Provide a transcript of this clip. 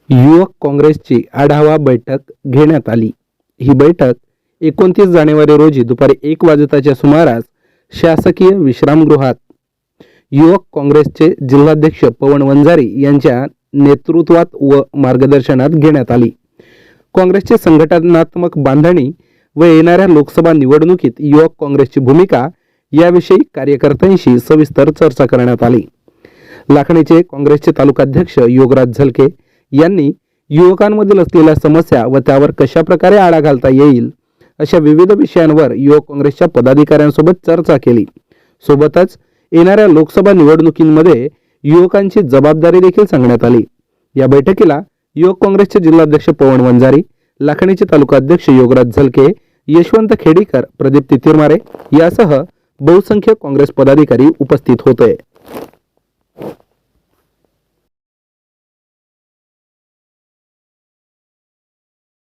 युवक काँग्रेसची आढावा बैठक घेण्यात आली। ही बैठक 29 जानेवारी रोजी दुपारी 1 वाजताच्या सुमारास शासकीय विश्रामगृहात युवक काँग्रेसचे जिल्हाध्यक्ष पवन वंजारी यांच्या नेतृत्वात व मार्गदर्शनात घेण्यात आली। काँग्रेसचे संघटनात्मक बांधणी व येणाऱ्या लोकसभा निवडणुकीत युवक काँग्रेसची भूमिका याविषयी कार्यकर्त्यांशी सविस्तर चर्चा करण्यात आली। लाखणीचे काँग्रेसचे तालुकाध्यक्ष योगराज झलके यांनी युवकांमधील असलेल्या समस्या व त्यावर कशा प्रकारे आळा घालता येईल अशा विविध विषयांवर युवक काँग्रेसच्या पदाधिकाऱ्यांसोबत चर्चा केली। सोबतच येणाऱ्या लोकसभा निवडणुकीमध्ये युवकांची जबाबदारी देखील सांगण्यात आली। या बैठकीला युवक काँग्रेसचे जिल्हाध्यक्ष पवन वंजारी, लाखणीचे तालुकाध्यक्ष योगराज झलके, यशवंत खेडीकर, प्रदीप तितिरमारे यासह बहुसंख्य काँग्रेस पदाधिकारी उपस्थित होते।